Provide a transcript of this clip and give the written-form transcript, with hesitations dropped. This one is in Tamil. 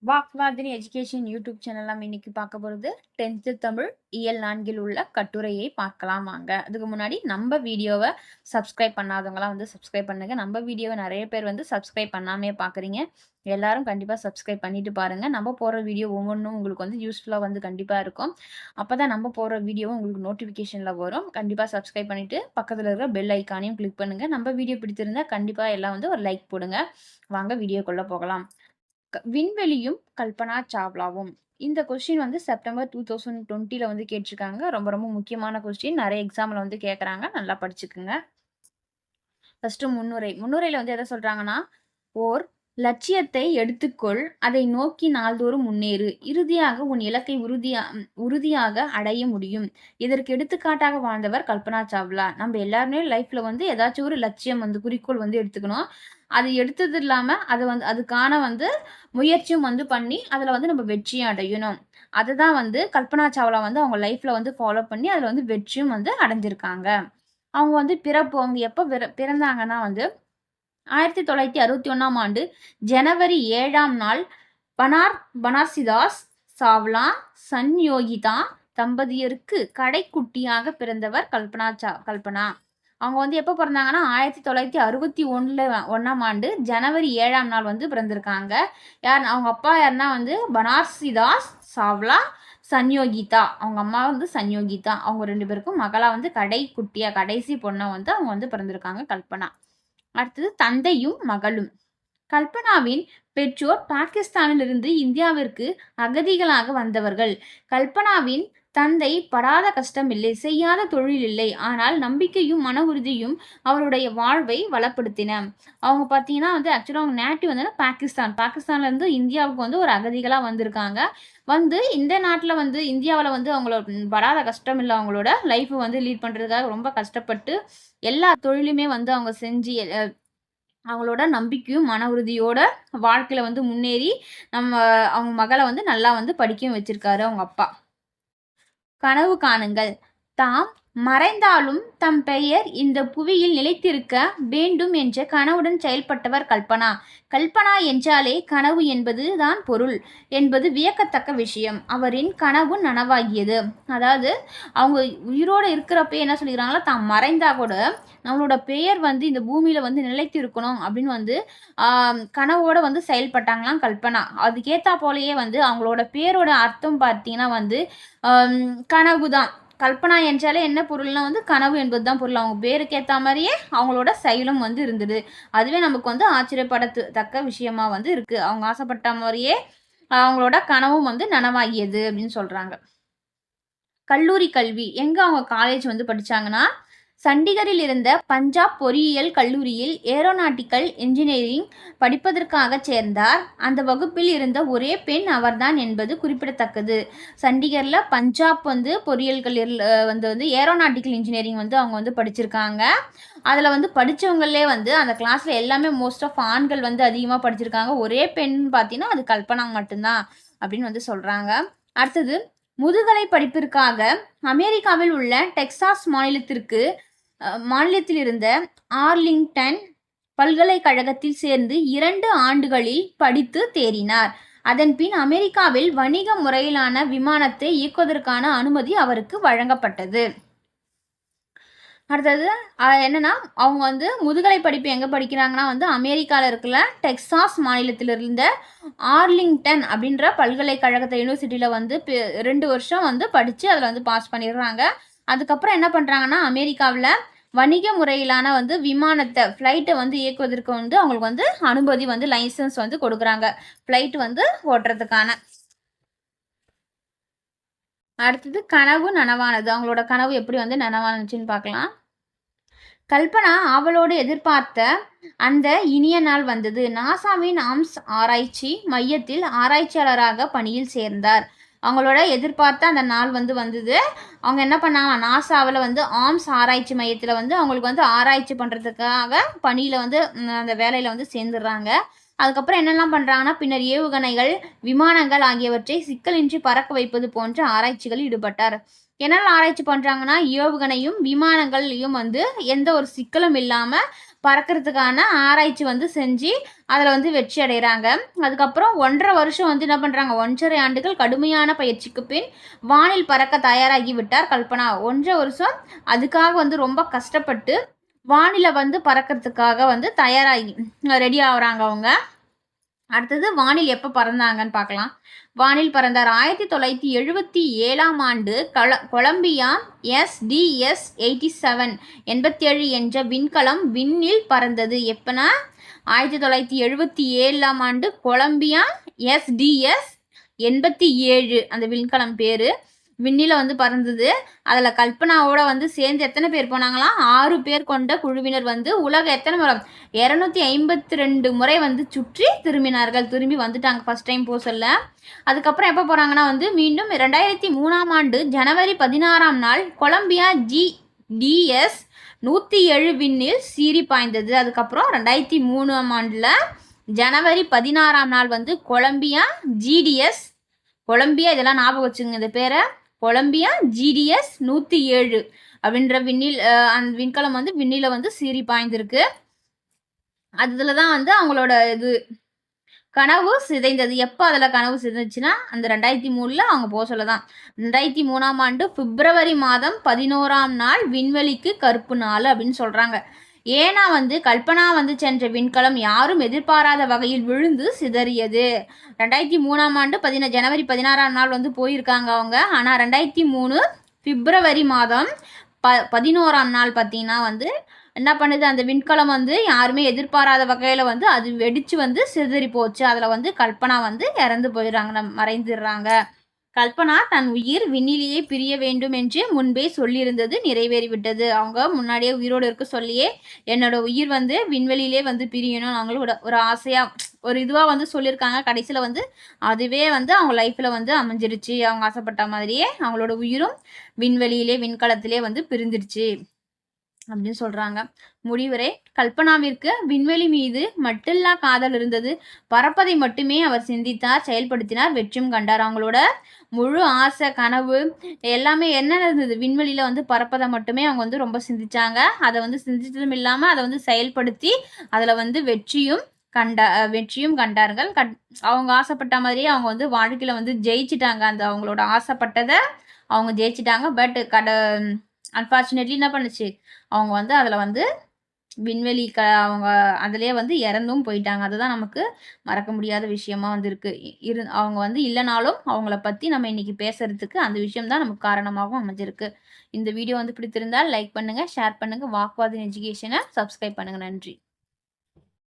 வாக்வாதினி எஜுகேஷன் யூடியூப் சேனல் நம்ம இன்னைக்கு பார்க்க போகிறது 10th தமிழ் இயல் 4 உள்ள கட்டுரையை பார்க்கலாம் வாங்க. அதுக்கு முன்னாடி நம்ம வீடியோவை சப்ஸ்கிரைப் பண்ணாதவங்களாம் வந்து சப்ஸ்கிரைப் பண்ணுங்க. நம்ம வீடியோவை நிறைய பேர் வந்து சப்ஸ்கிரைப் பண்ணாமே பார்க்குறீங்க. எல்லாரும் கண்டிப்பாக சப்ஸ்கிரைப் பண்ணிட்டு பாருங்க. நம்ம போகிற வீடியோ ஒவ்வொன்றும் உங்களுக்கு வந்து யூஸ்ஃபுல்லாக வந்து கண்டிப்பாக இருக்கும். அப்போ தான் நம்ம போகிற வீடியோவும் உங்களுக்கு நோட்டிஃபிகேஷனில் வரும். கண்டிப்பாக சப்ஸ்கிரைப் பண்ணிட்டு பக்கத்தில் இருக்கிற பெல் ஐக்கானையும் கிளிக் பண்ணுங்க. நம்ம வீடியோ பிடித்திருந்தா கண்டிப்பாக எல்லாம் வந்து ஒரு லைக் போடுங்க. வாங்க வீடியோக்குள்ளே போகலாம். விண்வெளியும் கல்பனா சாவ்லாவும். இந்த கொஸ்டின் வந்து செப்டம்பர் 2020 வந்து கேட்டிருக்காங்க. ரொம்ப ரொம்ப முக்கியமான கொஸ்டின். நிறைய எக்ஸாம்ல வந்து கேட்குறாங்க. நல்லா படிச்சுக்குங்க. ஃபர்ஸ்ட் முன்னுரை. முன்னுரையில வந்து எதை சொல்றாங்கன்னா, ஓர் லட்சியத்தை எடுத்துக்கொள், அதை நோக்கி நாள்தோறும் முன்னேறு, இறுதியாக உன் இலக்கை உறுதியாக அடைய முடியும். இதற்கு எடுத்துக்காட்டாக வாழ்ந்தவர் கல்பனா சாவ்லா. நம்ம எல்லாருமே லைஃப்ல வந்து ஏதாச்சும் ஒரு லட்சியம் வந்து குறிக்கோள் வந்து எடுத்துக்கணும். அது எடுத்தது இல்லாம அதை வந்து அதுக்கான வந்து முயற்சியும் வந்து பண்ணி அதில் வந்து நம்ம வெற்றியும் அடையணும். அதுதான் வந்து கல்பனா சாவ்லா வந்து அவங்க லைஃப்ல வந்து ஃபாலோ பண்ணி அதில் வந்து வெற்றியும் வந்து அடைஞ்சிருக்காங்க. அவங்க வந்து அவங்க எப்போ பிறந்தாங்கன்னா வந்து 1961ஆம் ஆண்டு ஜனவரி 7ஆம் நாள் பனார்சிதாஸ் சாவ்லா சன்யோகிதா தம்பதியருக்கு கடைக்குட்டியாக பிறந்தவர் கல்பனா. அவங்க வந்து எப்போ பிறந்தாங்கன்னா 1961ஆம் ஆண்டு ஜனவரி 7ஆம் நாள் வந்து பிறந்திருக்காங்க. அவங்க அப்பா யாருன்னா வந்து பனார்சிதாஸ் சாவ்லா, சன்யோகிதா. அவங்க அம்மா வந்து சன்யோகிதா. அவங்க 2 பேருக்கும் மகளா வந்து கடைசி பொண்ணை வந்து அவங்க வந்து பிறந்திருக்காங்க கல்பனா. அடுத்தது தந்தையும் மகளும். கல்பனாவின் பெற்றோர் பாகிஸ்தானிலிருந்து இந்தியாவிற்கு அகதிகளாக வந்தவர்கள். கல்பனாவின் தந்தை படாத கஷ்டமில்லை, செய்யாத தொழில் இல்லை. ஆனால் நம்பிக்கையும் மன உறுதியும் அவருடைய வாழ்வை வளப்படுத்தின. அவங்க பார்த்தீங்கன்னா வந்து ஆக்சுவலாக அவங்க நேட்டிவ் வந்து பாகிஸ்தான்ல இருந்து இந்தியாவுக்கு வந்து ஒரு அகதிகளாக வந்திருக்காங்க. வந்து இந்த நாட்டில் வந்து இந்தியாவில் வந்து அவங்களோட படாத கஷ்டம் இல்லை, அவங்களோட லைஃப் வந்து லீட் பண்ணுறதுக்காக ரொம்ப கஷ்டப்பட்டு எல்லா தொழிலுமே வந்து அவங்க செஞ்சு அவங்களோட நம்பிக்கையும் மன உறுதியோட வாழ்க்கையில வந்து முன்னேறி அவங்க மகளை வந்து நல்லா வந்து படிக்கவும் வச்சிருக்காரு அவங்க அப்பா. கனவு காணுங்கள். தாம் மறைந்தாலும் தம் பெயர் இந்த புவியில் நிலைத்திருக்க வேண்டும் என்ற கனவுடன் செயல்பட்டவர் கல்பனா. கல்பனா என்றாலே கனவு என்பது தான் பொருள் என்பது வியக்கத்தக்க விஷயம். அவரின் கனவு நனவாகியது. அதாவது அவங்க உயிரோடு இருக்கிறப்ப என்ன சொல்லிக்கிறாங்களா, தாம் மறைந்தா கூட நம்மளோட பெயர் வந்து இந்த பூமியில வந்து நிலைத்து இருக்கணும் அப்படின்னு வந்து கனவோட வந்து செயல்பட்டாங்களாம் கல்பனா. அதுக்கேற்றா போலயே வந்து அவங்களோட பேரோட அர்த்தம் பார்த்தீங்கன்னா வந்து கனவு தான். கல்பனா என்றாலே என்ன பொருள்னா வந்து கனவு என்பது தான் பொருள். அவங்க பேருக்கு ஏற்ற மாதிரியே அவங்களோட செயலும் வந்து இருந்தது. அதுவே நமக்கு வந்து ஆச்சரியப்படத்தக்க விஷயமா வந்து இருக்கு. அவங்க ஆசைப்பட்ட மாதிரியே அவங்களோட கனவும் வந்து நனவாகியது அப்படின்னு சொல்றாங்க. கல்லூரி கல்வி எங்க அவங்க காலேஜ் வந்து படிச்சாங்கன்னா, சண்டிகரில் இருந்த பஞ்சாப் பொறியியல் கல்லூரியில் ஏரோநாட்டிக்கல் இன்ஜினியரிங் படிப்பதற்காக சேர்ந்தார். அந்த வகுப்பில் இருந்த ஒரே பெண் அவர்தான் என்பது குறிப்பிடத்தக்கது. சண்டிகரில் பஞ்சாப் வந்து பொறியியல் வந்து ஏரோநாட்டிக்கல் இன்ஜினியரிங் வந்து அவங்க வந்து படிச்சிருக்காங்க. அதில் வந்து படித்தவங்களே வந்து அந்த கிளாஸில் எல்லாமே மோஸ்ட் ஆஃப் ஆண்கள் வந்து அதிகமாக படிச்சிருக்காங்க. ஒரே பெண் பார்த்தீங்கன்னா அது கல்பனா மட்டும்தான் அப்படின்னு வந்து சொல்கிறாங்க. அடுத்தது முதுகலை படிப்பிற்காக அமெரிக்காவில் உள்ள டெக்சாஸ் மாநிலத்தில் இருந்த ஆர்லிங்டன் பல்கலைக்கழகத்தில் சேர்ந்து 2 ஆண்டுகளில் படித்து தேறினார். அதன்பின் அமெரிக்காவில் வணிக முறையிலான விமானத்தை இயக்குவதற்கான அனுமதி அவருக்கு வழங்கப்பட்டது. அடுத்தது என்னன்னா, அவங்க வந்து முதுகலை படிப்பு எங்கே படிக்கிறாங்கன்னா வந்து அமெரிக்காவில் இருக்கிற டெக்சாஸ் மாநிலத்தில் இருந்த ஆர்லிங்டன் அப்படின்ற பல்கலைக்கழகத்தை யூனிவர்சிட்டியில் வந்து 2 வருஷம் வந்து படித்து அதில் வந்து பாஸ் பண்ணிடுறாங்க. அதுக்கப்புறம் என்ன பண்ணுறாங்கன்னா, அமெரிக்காவில் வணிக முறையிலான வந்து ஃப்ளைட்டை வந்து இயக்குவதற்கு வந்து அவங்களுக்கு வந்து அனுமதி வந்து லைசன்ஸ் வந்து கொடுக்குறாங்க, ஃப்ளைட் வந்து ஓட்டுறதுக்கான. அடுத்தது கனவு நனவானது. அவங்களோட கனவு எப்படி வந்து நனவானுச்சுன்னு பார்க்கலாம். கல்பனா ஆவலோடு எதிர்பார்த்த அந்த இனிய நாள் வந்தது. நாசாவின் ஆம்ஸ் ஆராய்ச்சி மையத்தில் ஆராய்ச்சியாளராக பணியில் சேர்ந்தார். அவங்களோட எதிர்பார்த்த அந்த நாள் வந்து வந்தது. அவங்க என்ன பண்ணாங்க, நாசாவில் வந்து ஆம்ஸ் ஆராய்ச்சி மையத்தில் வந்து அவங்களுக்கு வந்து ஆராய்ச்சி பண்ணுறதுக்காக பணியில் வந்து அந்த வேலையில் வந்து சேர்ந்துடுறாங்க. அதுக்கப்புறம் என்னெல்லாம் பண்ணுறாங்கன்னா, பின்னர் ஏவுகணைகள், விமானங்கள் ஆகியவற்றை சிக்கலின்றி பறக்க வைப்பது போன்ற ஆராய்ச்சிகளில் ஈடுபட்டார். என்னெல்லாம் ஆராய்ச்சி பண்ணுறாங்கன்னா, ஏவுகணையும் விமானங்கள்லையும் வந்து எந்த ஒரு சிக்கலும் இல்லாமல் பறக்கிறதுக்கான ஆராய்ச்சி வந்து செஞ்சு அதில் வந்து வெற்றி அடைகிறாங்க. அதுக்கப்புறம் 1.5 வருஷம் வந்து என்ன பண்ணுறாங்க, 1.5 ஆண்டுகள் கடுமையான பயிற்சிக்கு பின் வானில் பறக்க தயாராகி விட்டார் கல்பனா. 1.5 வருஷம் அதுக்காக வந்து ரொம்ப கஷ்டப்பட்டு வானில வந்து பறக்கிறதுக்காக வந்து தயாராகி ரெடி ஆகுறாங்க அவங்க. அடுத்தது வானில் எப்போ பறந்தாங்கன்னு பார்க்கலாம். வானில் பறந்தார் 1977ஆம் ஆண்டு கொலம்பியா SDS 87 என்ற விண்கலம் விண்ணில் பறந்தது. எப்பனா 1977ஆம் ஆண்டு கொலம்பியா SDS 87 அந்த விண்கலம் பேர் விண்ணில வந்து பறந்தது. அதில் கல்பனாவோட வந்து சேர்ந்து எத்தனை பேர் போனாங்களாம், 6 பேர் கொண்ட குழுவினர் வந்து உலக எத்தனை முறை 252 முறை வந்து சுற்றி திரும்பினார்கள். திரும்பி வந்துட்டாங்க ஃபர்ஸ்ட் டைம் போக சொல்ல. அதுக்கப்புறம் எப்போ போகிறாங்கன்னா வந்து மீண்டும் 2003ஆம் ஆண்டு ஜனவரி 16ஆம் நாள் கொலம்பியா GDS 107 விண்ணில் சீறி பாய்ந்தது. அதுக்கப்புறம் 2003ஆம் ஆண்டில் ஜனவரி 16ஆம் நாள் வந்து கொலம்பியா GDS கொலம்பியா இதெல்லாம் ஞாபகம் வச்சுங்க இந்த பேரை, கொலம்பியா GDS 107 அப்படின்ற விண்ணில் அந்த விண்கலம் வந்து விண்ணில வந்து சீறி பாய்ந்திருக்கு. அதுல தான் வந்து அவங்களோட இது கனவு சிதைந்தது. எப்போ அதில் கனவு சிதைச்சுன்னா அந்த 2003ல் அவங்க போக சொல்ல தான். 2003ஆம் ஆண்டு பிப்ரவரி மாதம் 11ஆம் நாள் விண்வெளிக்கு கருப்பு நாள் அப்படின்னு சொல்கிறாங்க. ஏன்னா வந்து கல்பனா வந்து சென்ற விண்கலம் யாரும் எதிர்பாராத வகையில் விழுந்து சிதறியது. 2003ஆம் ஆண்டு ஜனவரி 16ஆம் நாள் வந்து போயிருக்காங்க அவங்க. ஆனால் 2003 பிப்ரவரி மாதம் 11ஆம் நாள் பார்த்தீங்கன்னா வந்து என்ன பண்ணுது, அந்த விண்கலம் வந்து யாருமே எதிர்பாராத வகையில் வந்து அது வெடித்து வந்து சிதறி போச்சு. அதில் வந்து கல்பனா வந்து இறந்து போயிடுறாங்க, மறைந்துடுறாங்க. கல்பனா தன் உயிர் விண்ணிலேயே பிரிய வேண்டும் என்று முன்பே சொல்லியிருந்தது நிறைவேறிவிட்டது. அவங்க முன்னாடியே உயிரோடு இருக்க சொல்லியே என்னோட உயிர் வந்து விண்வெளியிலே வந்து பிரியணும் அவங்களோட ஒரு ஆசையாக ஒரு இதுவாக வந்து சொல்லியிருக்காங்க. கடைசியில் வந்து அதுவே வந்து அவங்க லைஃப்பில் வந்து அமைஞ்சிருச்சு. அவங்க ஆசைப்பட்ட மாதிரியே அவங்களோட உயிரும் விண்வெளியிலே விண்கலத்திலே வந்து பிரிந்துருச்சு அப்படின்னு சொல்கிறாங்க. முடிவுரை: கல்பனாவிற்கு விண்வெளி மீது மட்டில்லா காதல் இருந்தது. பறப்பதை மட்டுமே அவர் சிந்தித்தார், செயல்படுத்தினார், வெற்றியும் கண்டார். அவங்களோட முழு ஆசை, கனவு எல்லாமே என்ன இருந்தது, விண்வெளியில் வந்து பறப்பதை மட்டுமே அவங்க வந்து ரொம்ப சிந்திச்சாங்க. அதை வந்து சிந்திச்சதும் இல்லாமல் அதை வந்து செயல்படுத்தி அதில் வந்து வெற்றியும் கண்டார்கள். அவங்க ஆசைப்பட்ட மாதிரியே அவங்க வந்து வாழ்க்கையில் வந்து ஜெயிச்சிட்டாங்க. அந்த அவங்களோட ஆசைப்பட்டதை அவங்க ஜெயிச்சிட்டாங்க. பட் அன்ஃபார்ச்சுனேட்லி என்ன பண்ணுச்சு, அவங்க வந்து அதில் வந்து விண்வெளி அவங்க அதிலே வந்து இறந்தும் போயிட்டாங்க. அதுதான் நமக்கு மறக்க முடியாத விஷயமா வந்து இருக்கு. அவங்க வந்து இல்லைனாலும் அவங்கள பற்றி நம்ம இன்னைக்கு பேசுறதுக்கு அந்த விஷயம் தான் நமக்கு காரணமாகவும் அமைஞ்சிருக்கு. இந்த வீடியோ வந்து பிடித்திருந்தால் லைக் பண்ணுங்கள், ஷேர் பண்ணுங்கள். வாக்வாதன் எஜுகேஷனை சப்ஸ்கிரைப் பண்ணுங்கள். நன்றி.